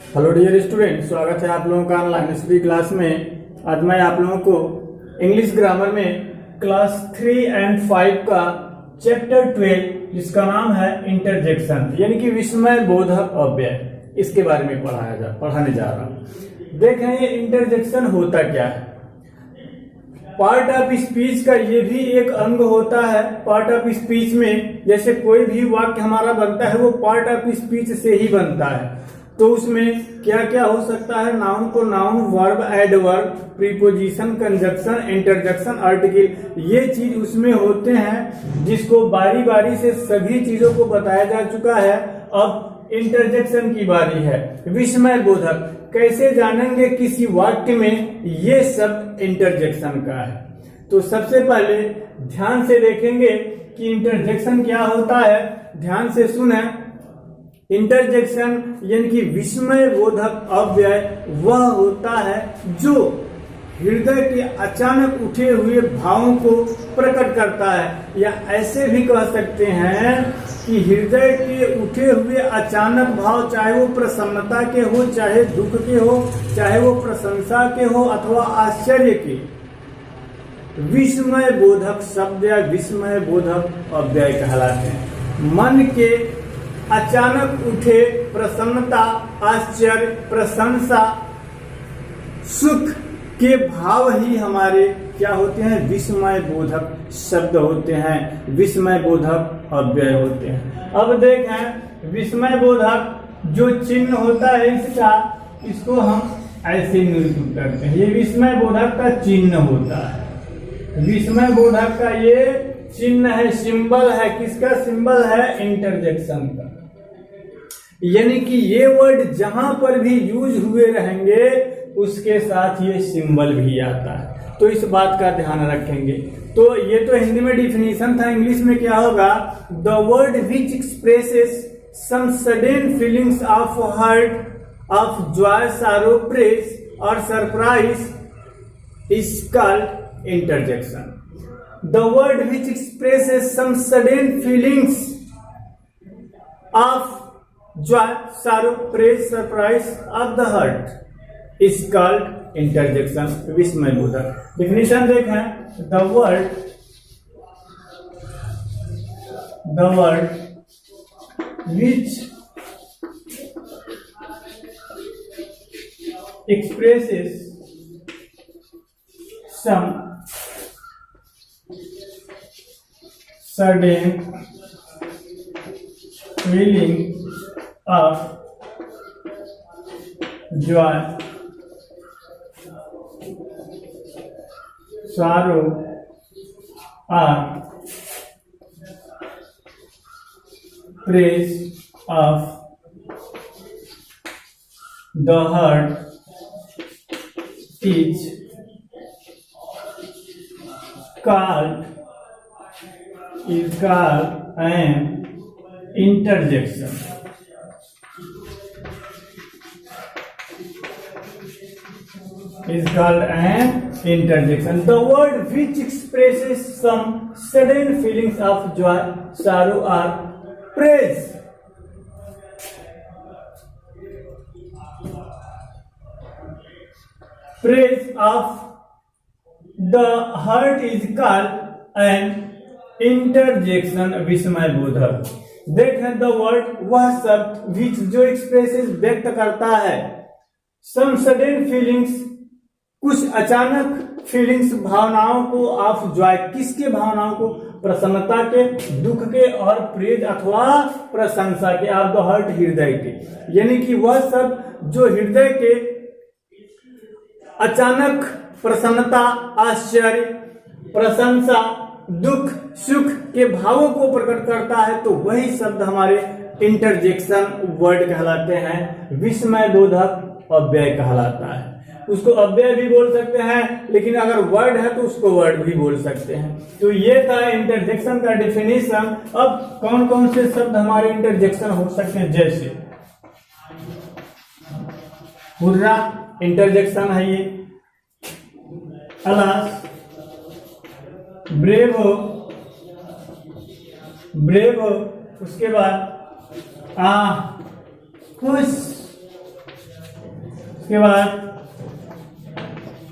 Hello dear student, स्वागत है आप लोगों का ऑनलाइन स्टडी क्लास में। आज मैं आप लोगों को इंग्लिश ग्रामर में क्लास 3 एंड 5 का चैप्टर 12 जिसका नाम है इंटरजेक्शन यानी कि विस्मय बोधक अव्यय, इसके बारे में पढ़ाने जा रहा हूं। देखें ये इंटरजेक्शन होता क्या है। पार्ट ऑफ स्पीच का ये भी एक अंग होता है। पार्ट ऑफ स्पीच में जैसे कोई भी वाक्य हमारा बनता है वो पार्ट ऑफ स्पीच से ही बनता है। तो उसमें क्या क्या हो सकता है, नाउन को noun, verb, adverb, preposition, conjunction, interjection, article, ये चीज उसमें होते हैं जिसको बारी बारी से सभी चीजों को बताया जा चुका है। अब इंटरजेक्शन की बारी है। विस्मय बोधक कैसे जानेंगे किसी वाक्य में ये शब्द इंटरजेक्शन का है। तो सबसे पहले ध्यान से देखेंगे कि इंटरजेक्शन क्या होता है। ध्यान से सुने। इंटरजेक्शन यानी कि विस्मय बोधक अव्यय वह होता है जो हृदय के अचानक उठे हुए भावों को प्रकट करता है, या ऐसे भी कह सकते हैं कि हृदय के उठे हुए अचानक भाव, चाहे वो प्रसन्नता के हो, चाहे दुख के हो, चाहे वो प्रशंसा के हो अथवा आश्चर्य के, विस्मय बोधक शब्द या विस्मय बोधक अव्यय कहलाते हैं। मन के अचानक उठे प्रसन्नता, आश्चर्य, प्रशंसा, सुख के भाव ही हमारे क्या होते हैं, विस्मय बोधक शब्द होते हैं, विस्मय बोधक अव्यय होते हैं। अब देखें विस्मय बोधक जो चिन्ह होता है इसका, इसको हम ऐसे निरूपित करते हैं। ये विस्मय बोधक का चिन्ह होता है। विस्मय बोधक का ये चिन्ह है, सिंबल है। किसका सिंबल है? इंटरजेक्शन का। यानी कि ये वर्ड जहां पर भी यूज हुए रहेंगे उसके साथ ये सिंबल भी आता है। तो इस बात का ध्यान रखेंगे। तो ये तो हिंदी में डिफिनीशन था। इंग्लिश में क्या होगा? The word which expresses some sudden feelings of hurt, of joy, sorrow, praise और surprise is called interjection. The word which expresses some sudden feelings of joy, sorrow, praise, surprise of the heart is called interjection, विस्मय बोधक। Definition देखें। The word which expresses some sudden feeling of joy, sorrow or praise of the heart is called an interjection. Is called an interjection. The word which expresses some sudden feelings of joy, sorrow or praise. Praise of the heart is called an interjection, विस्मय बोधक। देखें the word वह शब्द विच जो expresses व्यक्त करता है, सम sudden feelings कुछ अचानक फीलिंग्स भावनाओं को, ऑफ जॉय किसके भावनाओं को, प्रसन्नता के, दुख के और प्रेज अथवा प्रशंसा के, ऑफ द हार्ट हृदय के। यानी कि वह शब्द जो हृदय के अचानक प्रसन्नता, आश्चर्य, प्रशंसा, दुख, सुख के भावों को प्रकट करता है, तो वही शब्द हमारे इंटरजेक्शन वर्ड कहलाते हैं, विस्मय बोधक अव्यय कहलाता है। उसको अव्यय भी बोल सकते हैं, लेकिन अगर वर्ड है तो उसको वर्ड भी बोल सकते हैं। तो ये था इंटरजेक्शन का डिफिनेशन। अब कौन कौन से शब्द हमारे इंटरजेक्शन हो सकते हैं, जैसे हुर्रा इंटरजेक्शन है ये, अलास, ब्रेवो, उसके बाद खुश, उसके बाद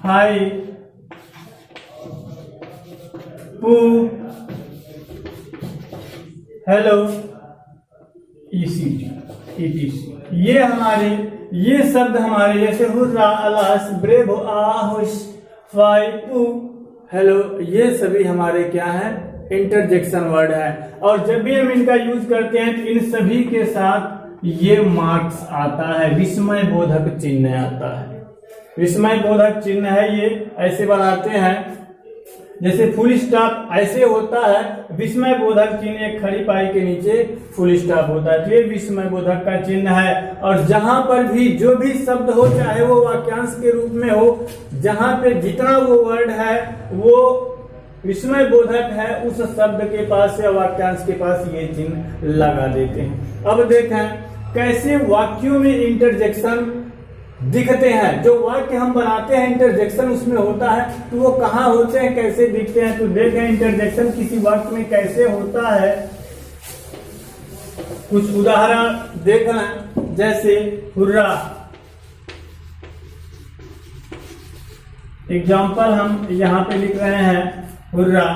हाई, पू, हेलो, ECT, ETC। ये शब्द हमारे जैसे हुर्रा, अलास, ब्रेव, आहुश, फाई, पू, हेलो, ये सभी हमारे क्या है? इंटरजेक्शन वर्ड है। और जब भी हम इनका यूज करते हैं तो इन सभी के साथ ये मार्क्स आता है, विस्मय बोधक चिन्ह आता है। विस्मय बोधक चिन्ह है, ये ऐसे बनाते हैं जैसे फुल स्टॉप ऐसे होता है, विस्मय बोधक चिन्ह एक खड़ी पाई के नीचे फुल स्टॉप होता है, तो ये विस्मय बोधक का चिन्ह है। और जहां पर भी जो भी शब्द हो, चाहे वो वाक्यांश के रूप में हो, जहां पे जितना वो वर्ड है वो विस्मय बोधक है, उस शब्द के पास या वाक्यांश के पास ये चिन्ह लगा देते हैं। अब देखें कैसे वाक्यों में इंटरजेक्शन दिखते हैं। जो वाक्य हम बनाते हैं इंटरजेक्शन उसमें होता है, तो वो कहाँ होते हैं, कैसे दिखते हैं, तो देखें इंटरजेक्शन किसी वाक्य में कैसे होता है। कुछ उदाहरण देखना, जैसे हुर्रा, एग्जाम्पल हम यहां पे लिख रहे हैं, hurrah,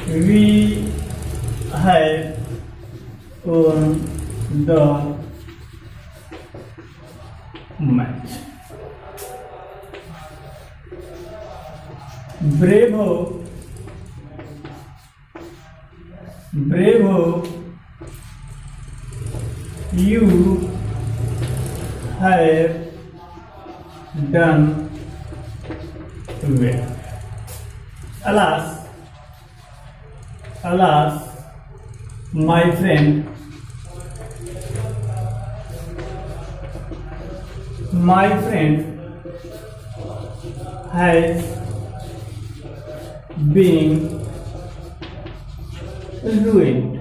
we have won the match. Bravo, you have done well. Alas, my friend, has been ruined.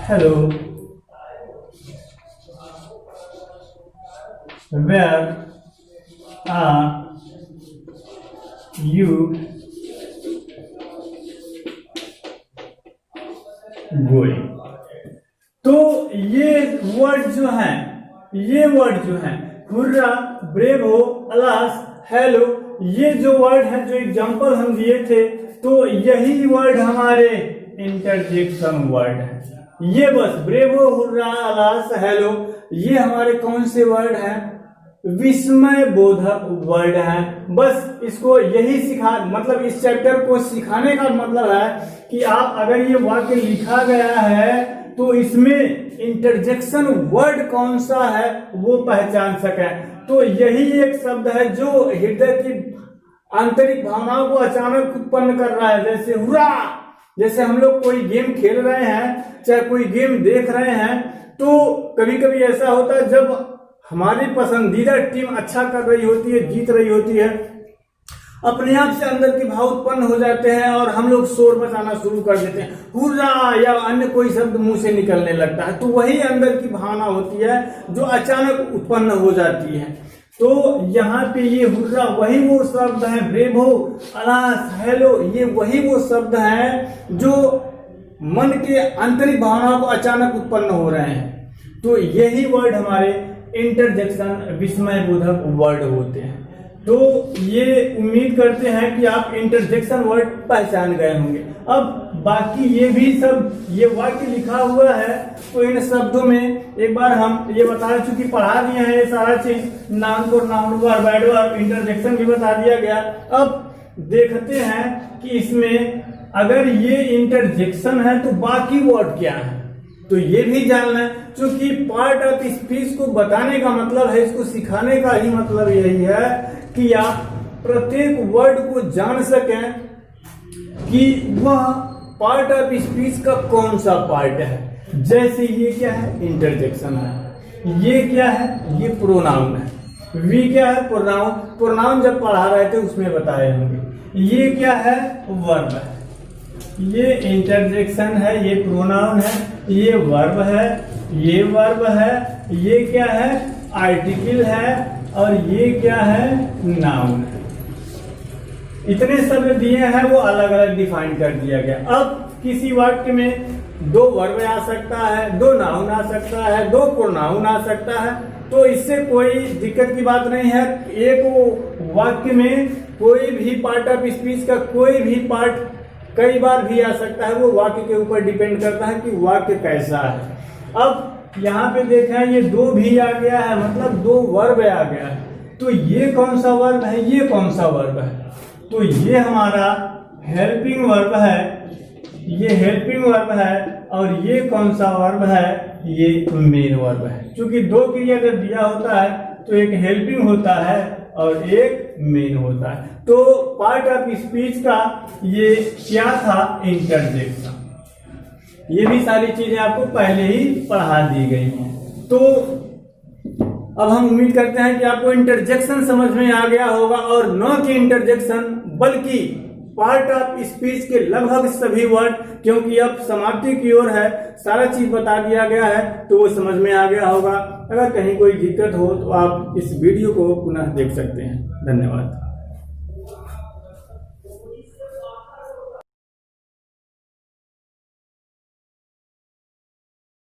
Hello, where are you going? तो ये वर्ड जो है हुर्रा, ब्रेवो, अलास, हेलो, ये जो वर्ड है, जो एग्जांपल हम दिए थे, तो यही वर्ड हमारे इंटरजेक्शन वर्ड है। ये बस ब्रेवो, हुर्रा, अलास, हेलो, ये हमारे कौन से वर्ड हैं? विस्मय बोधक वर्ड है। बस इसको यही मतलब इस चैप्टर को सिखाने का मतलब है कि आप अगर ये वाक्य लिखा गया है तो इसमें इंटरजेक्शन वर्ड कौन सा है वो पहचान सके। तो यही एक शब्द है जो हृदय की आंतरिक भावनाओं को अचानक उत्पन्न कर रहा है। जैसे हुर्रा, जैसे हम लोग कोई गेम खेल रहे हैं, चाहे कोई गेम देख रहे हैं, तो कभी कभी ऐसा होता है जब हमारी पसंदीदा टीम अच्छा कर रही होती है, जीत रही होती है, अपने आप से अंदर के भाव उत्पन्न हो जाते हैं और हम लोग शोर मचाना शुरू कर देते हैं, हुर्रा या अन्य कोई शब्द मुंह से निकलने लगता है। तो वही अंदर की भावना होती है जो अचानक उत्पन्न हो जाती है। तो यहाँ पे ये हुर्रा वही वो शब्द है, ब्रेवो, अलास, हेलो, ये वही वो शब्द है जो मन के आंतरिक भावनाओं को अचानक उत्पन्न हो रहे हैं। तो यही वर्ड हमारे इंटरजेक्शन विस्मय बोधक वर्ड होते हैं। तो ये उम्मीद करते हैं कि आप इंटरजेक्शन वर्ड पहचान गए होंगे। अब बाकी ये भी सब ये वाक्य लिखा हुआ है, तो इन शब्दों में एक बार हम ये बता चुकी, पढ़ा दिए हैं ये सारा चीज, नाउन को नाउन वर्ब, एडवर्ब, इंटरजेक्शन भी बता दिया गया। अब देखते हैं कि इसमें अगर ये इंटरजेक्शन है तो बाकी वर्ड क्या है, तो ये भी जानना है। क्योंकि पार्ट ऑफ स्पीच को बताने का मतलब है, इसको सिखाने का ही मतलब यही है कि आप प्रत्येक वर्ड को जान सकें कि वह पार्ट ऑफ स्पीच का कौन सा पार्ट है। जैसे ये क्या है, इंटरजेक्शन है, ये क्या है, ये प्रोनाउन है, वी क्या है, प्रोनाउन, प्रोनाउन जब पढ़ा रहे थे उसमें बताए होंगे। ये क्या है, वर्ब है, ये इंटरजेक्शन है, ये प्रोनाउन है, ये वर्ब है, ये वर्ब है, ये क्या है, आर्टिकल है, और ये क्या है, नाउन है। इतने शब्द दिए हैं वो अलग अलग डिफाइन कर दिया गया। अब किसी वाक्य में 2 वर्ब आ सकता है, 2 नाउन आ सकता है, 2 प्रोनाउन आ सकता है, तो इससे कोई दिक्कत की बात नहीं है। एक वाक्य में कोई भी पार्ट ऑफ स्पीच का कोई भी पार्ट कई बार भी आ सकता है, वो वाक्य के ऊपर डिपेंड करता है कि वाक्य कैसा है। अब यहाँ पे देखा ये 2 भी आ गया है, मतलब 2 वर्ब आ गया है, तो ये कौन सा वर्ब है, ये कौन सा वर्ब है, तो ये हमारा हेल्पिंग वर्ब है, ये हेल्पिंग वर्ब है, और ये कौन सा वर्ब है, ये मेन वर्ब है। क्योंकि 2 क्रिया जब दिया होता है तो एक हेल्पिंग होता है और एक मेन होता है। तो पार्ट ऑफ स्पीच का ये क्या था, इंटरजेक्शन। ये भी सारी चीजें आपको पहले ही पढ़ा दी गई हैं। तो अब हम उम्मीद करते हैं कि आपको इंटरजेक्शन समझ में आ गया होगा, और न कि इंटरजेक्शन बल्कि पार्ट ऑफ स्पीच के लगभग सभी वर्ड, क्योंकि अब समाप्ति की ओर है, सारा चीज बता दिया गया है, तो वो समझ में आ गया होगा। अगर कहीं कोई दिक्कत हो तो आप इस वीडियो को पुनः देख सकते हैं। धन्यवाद।